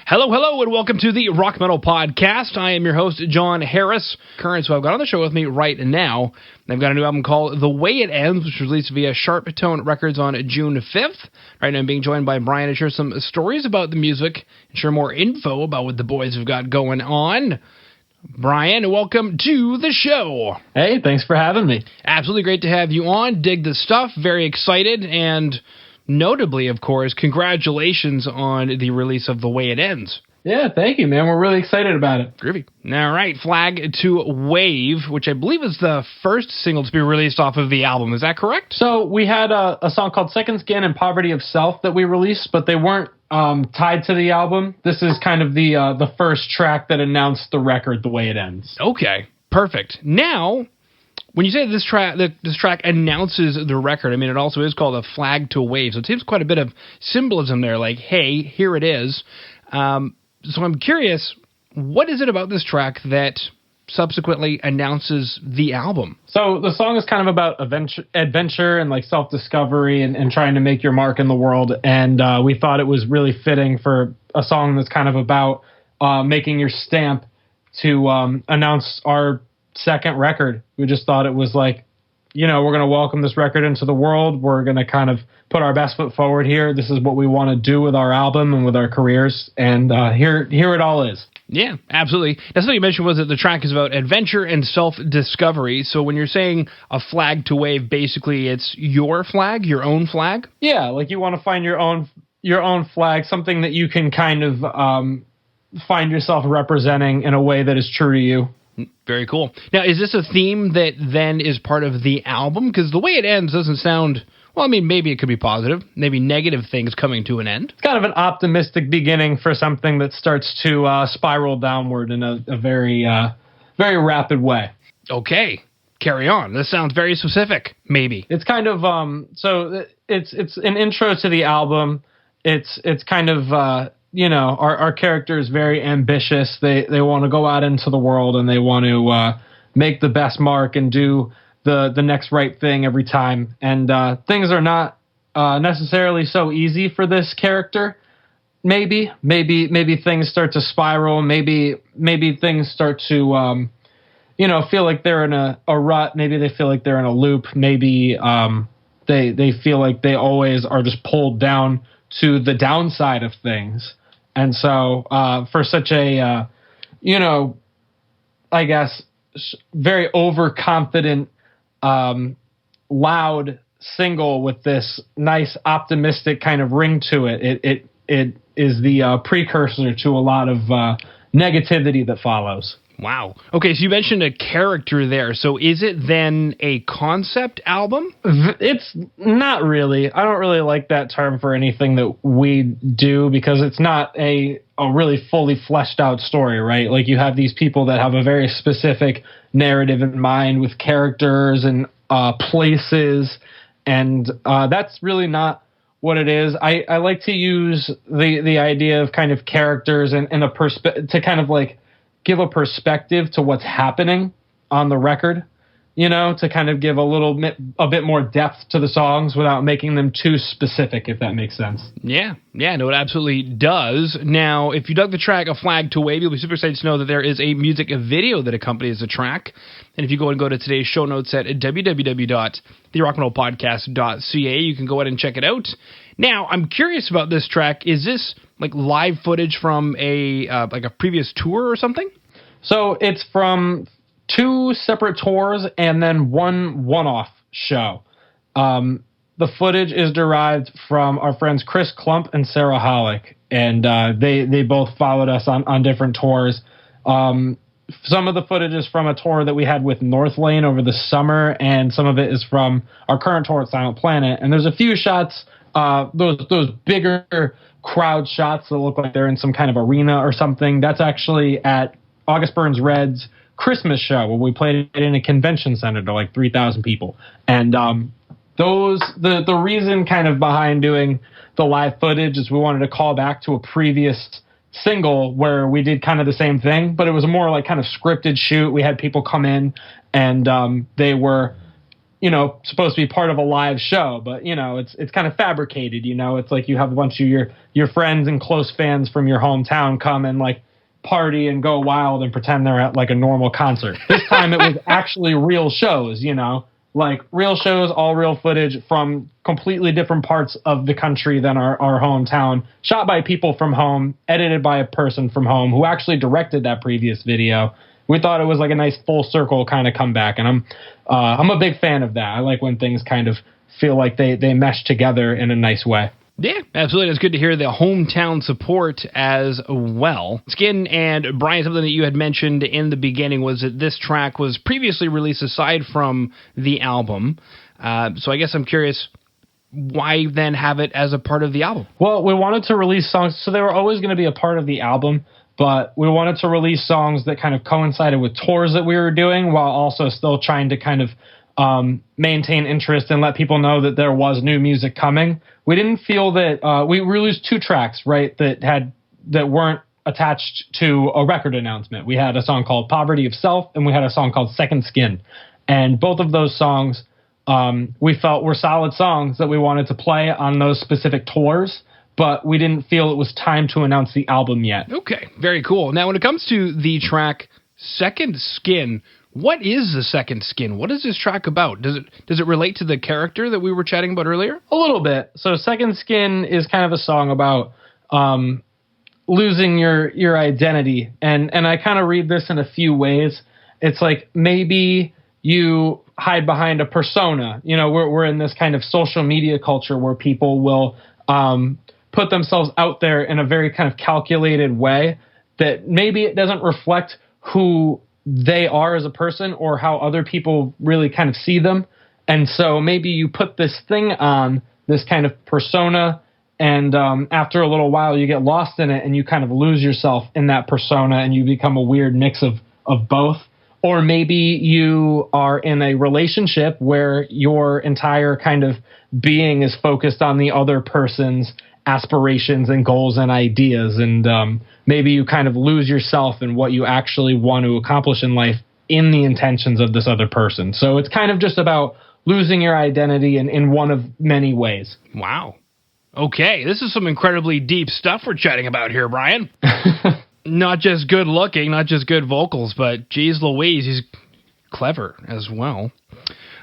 Hello, hello, and welcome to the Rock Metal Podcast. I am your host, John Harris. Current, so I've got on the show with me right now. I've got a new album called The Way It Ends, which was released via Sharp Tone Records on June 5th. Right now I'm being joined by Brian to share some stories about the music and share more info about what the boys have got going on. Brian, welcome to the show. Hey, thanks for having me. Absolutely great to have you on. Dig the stuff. Very excited. And notably, of course, congratulations on the release of The Way It Ends. Yeah, thank you, man. We're really excited about it. Groovy. All right, Flag to Wave, which I believe is the first single to be released off of the album. Is that correct? So we had a song called Second Skin and Poverty of Self that we released, but they weren't tied to the album. This is kind of the first track that announced the record, The Way It Ends. Okay, perfect. Now, when you say this track announces the record, I mean, it also is called a Flag to Wave, so it seems quite a bit of symbolism there, like, hey, here it is. So I'm curious, what is it about this track that subsequently announces the album? So the song is kind of about adventure and like self-discovery and trying to make your mark in the world, and we thought it was really fitting for a song that's kind of about making your stamp to announce our second record. We just thought it was like, you know, we're going to welcome this record into the world. We're going to kind of put our best foot forward here. This is what we want to do with our album and with our careers. And here it all is. Yeah, absolutely. That's what you mentioned, was that the track is about adventure and self-discovery. So when you're saying a flag to wave, basically it's your flag, your own flag? Yeah, like you want to find your own flag, something that you can kind of find yourself representing in a way that is true to you. Very cool. Now, is this a theme that then is part of the album? Because the way it ends doesn't sound, well, I mean, maybe it could be positive, maybe negative things coming to an end. It's kind of an optimistic beginning for something that starts to spiral downward in a very, very rapid way. Okay, carry on. This sounds very specific, maybe. It's kind of, so it's an intro to the album. It's kind of, you know, our character is very ambitious. They want to go out into the world and they want to make the best mark and do the next right thing every time. And things are not necessarily so easy for this character. Maybe things start to spiral. Maybe things start to, you know, feel like they're in a rut. Maybe they feel like they're in a loop. Maybe they feel like they always are just pulled down to the downside of things. And so for such a, you know, I guess, very overconfident, loud single with this nice optimistic kind of ring to it, it is the precursor to a lot of negativity that follows. Wow. Okay, so you mentioned a character there. So is it then a concept album? It's not really. I don't really like that term for anything that we do because it's not a really fully fleshed out story, right? Like you have these people that have a very specific narrative in mind with characters and places, and that's really not what it is. I like to use the idea of kind of characters and to kind of like give a perspective to what's happening on the record, you know, to kind of give a bit more depth to the songs without making them too specific, if that makes sense. Yeah, no, it absolutely does. Now, if you dug the track A Flag to Wave, you'll be super excited to know that there is a music video that accompanies the track. And if you go to today's show notes at www.therockmetalpodcast.ca, you can go ahead and check it out. Now, I'm curious about this track. Is this like live footage from a previous tour or something? So it's from 2 separate tours and then one-off show. The footage is derived from our friends Chris Klump and Sarah Hollick, and they both followed us on different tours. Some of the footage is from a tour that we had with Northlane over the summer, and some of it is from our current tour at Silent Planet. And there's a few shots, those bigger crowd shots that look like they're in some kind of arena or something. That's actually at August Burns Red's Christmas show where we played it in a convention center to like 3,000 people. And the reason kind of behind doing the live footage is we wanted to call back to a previous single where we did kind of the same thing, but it was a more like kind of scripted shoot. We had people come in and they were supposed to be part of a live show, but it's kind of fabricated. It's like you have a bunch of your friends and close fans from your hometown come and like party and go wild and pretend they're at like a normal concert. This time it was actually real shows, like real shows, all real footage from completely different parts of the country than our hometown, shot by people from home, edited by a person from home who actually directed that previous video. We thought it was like a nice full circle kind of comeback, and I'm a big fan of that. I like when things kind of feel like they mesh together in a nice way. Yeah, absolutely. It's good to hear the hometown support as well. Skin and Brian, something that you had mentioned in the beginning was that this track was previously released aside from the album. So I guess I'm curious, why then have it as a part of the album? Well, we wanted to release songs, so they were always going to be a part of the album, but we wanted to release songs that kind of coincided with tours that we were doing while also still trying to kind of maintain interest and let people know that there was new music coming. We didn't feel that we released 2 tracks, right, that weren't attached to a record announcement. We had a song called Poverty of Self, and we had a song called Second Skin. And both of those songs we felt were solid songs that we wanted to play on those specific tours, but we didn't feel it was time to announce the album yet. Okay, very cool. Now, when it comes to the track Second Skin, what is the Second Skin? What is this track about? Does it relate to the character that we were chatting about earlier? A little bit. So Second Skin is kind of a song about losing your identity. And I kind of read this in a few ways. It's like maybe you hide behind a persona. We're in this kind of social media culture where people will put themselves out there in a very kind of calculated way that maybe it doesn't reflect who they are as a person or how other people really kind of see them. And so maybe you put this thing on, this kind of persona, and after a little while you get lost in it and you kind of lose yourself in that persona and you become a weird mix of both. Or maybe you are in a relationship where your entire kind of being is focused on the other person's aspirations and goals and ideas, and maybe you kind of lose yourself in what you actually want to accomplish in life in the intentions of this other person. So it's kind of just about losing your identity in one of many ways. Wow. Okay, this is some incredibly deep stuff we're chatting about here, Brian. Not just good looking, not just good vocals, but geez Louise, he's clever as well.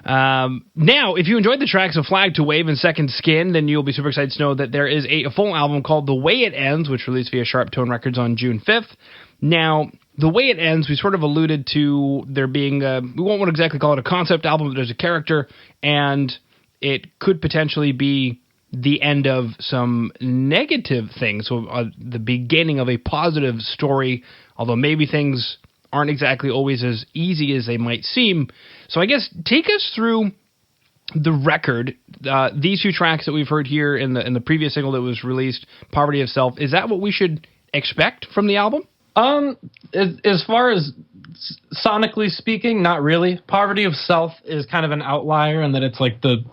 Now, if you enjoyed the tracks of Flag to Wave and Second Skin, then you'll be super excited to know that there is a full album called The Way It Ends, which released via Sharp Tone Records on June 5th. Now, The Way It Ends, we sort of alluded to there being, we won't exactly call it a concept album, but there's a character, and it could potentially be the end of some negative things, so the beginning of a positive story, although maybe things aren't exactly always as easy as they might seem. So I guess take us through the record. These 2 tracks that we've heard here in the previous single that was released, Poverty of Self, is that what we should expect from the album? As far as sonically speaking, not really. Poverty of Self is kind of an outlier in that it's like the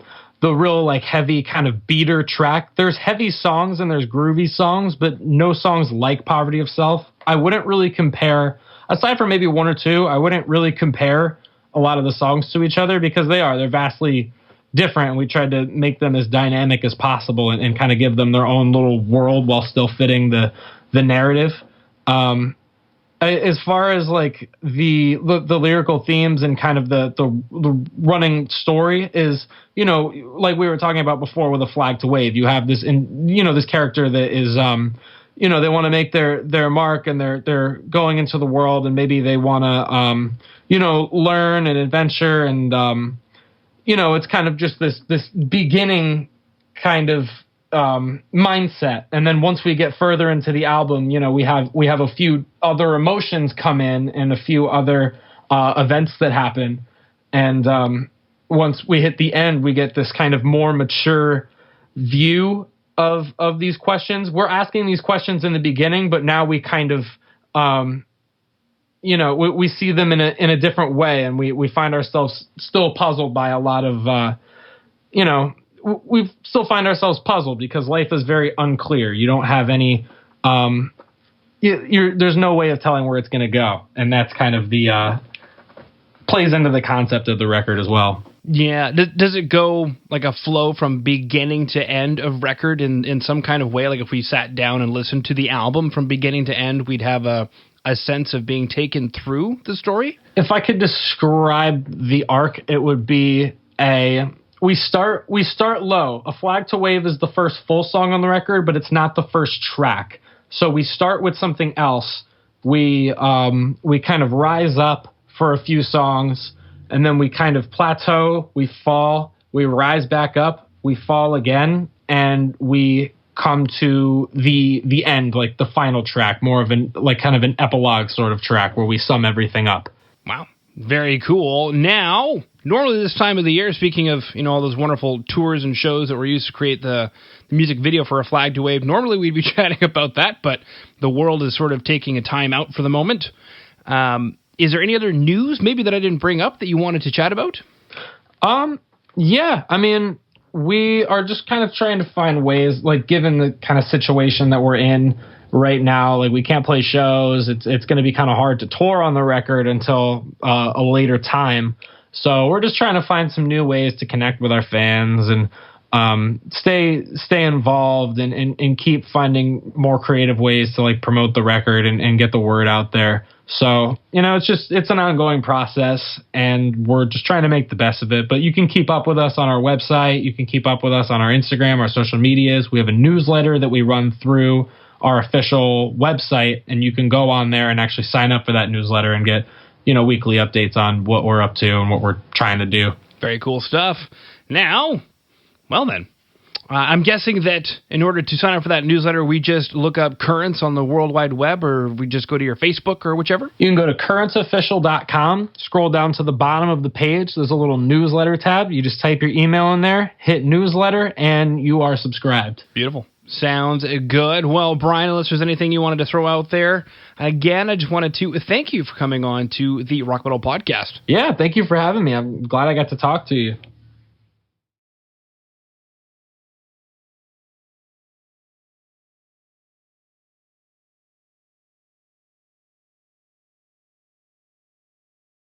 real like heavy kind of beater track. There's heavy songs and there's groovy songs, but no songs like Poverty of Self. I wouldn't really compare, aside from maybe 1 or 2, I wouldn't really compare a lot of the songs to each other because they're vastly different. And we tried to make them as dynamic as possible and kind of give them their own little world while still fitting the narrative. As far as like the lyrical themes and kind of the running story is, like we were talking about before with A Flag to Wave, you have this, this character that is, they want to make their mark and they're going into the world and maybe they want to, learn and adventure and, it's kind of just this beginning kind of mindset. And then once we get further into the album, we have a few other emotions come in and a few other events that happen. And once we hit the end, we get this kind of more mature view of these questions. We're asking these questions in the beginning, but now we kind of, we see them in a different way, and we find ourselves still puzzled by a lot of, we still find ourselves puzzled because life is very unclear. You don't have any, there's no way of telling where it's going to go. And that's kind of the, plays into the concept of the record as well. Yeah. Does it go like a flow from beginning to end of record in some kind of way? Like if we sat down and listened to the album from beginning to end, we'd have a sense of being taken through the story? If I could describe the arc, it would be we start low. A Flag to Wave is the first full song on the record, but it's not the first track. So we start with something else. We kind of rise up for a few songs, and then we kind of plateau, we fall, we rise back up, we fall again, and we come to the end, like the final track, more of an epilogue sort of track where we sum everything up. Wow. Very cool. Now, normally this time of the year, speaking of, all those wonderful tours and shows that were used to create the music video for A Flag to Wave, normally we'd be chatting about that, but the world is sort of taking a time out for the moment. Is there any other news maybe that I didn't bring up that you wanted to chat about? Yeah. I mean, we are just kind of trying to find ways, like given the kind of situation that we're in right now, like we can't play shows. It's going to be kind of hard to tour on the record until a later time. So we're just trying to find some new ways to connect with our fans and stay involved and keep finding more creative ways to like promote the record and get the word out there. So, it's an ongoing process, and we're just trying to make the best of it. But you can keep up with us on our website. You can keep up with us on our Instagram, our social medias. We have a newsletter that we run through our official website, and you can go on there and actually sign up for that newsletter and get, weekly updates on what we're up to and what we're trying to do. Very cool stuff. Now, well then, I'm guessing that in order to sign up for that newsletter, we just look up Currents on the World Wide Web, or we just go to your Facebook or whichever? You can go to currentsofficial.com, scroll down to the bottom of the page. There's a little newsletter tab. You just type your email in there, hit newsletter, and you are subscribed. Beautiful. Sounds good. Well, Brian, unless there's anything you wanted to throw out there, again, I just wanted to thank you for coming on to the Rock Metal Podcast. Yeah, thank you for having me. I'm glad I got to talk to you.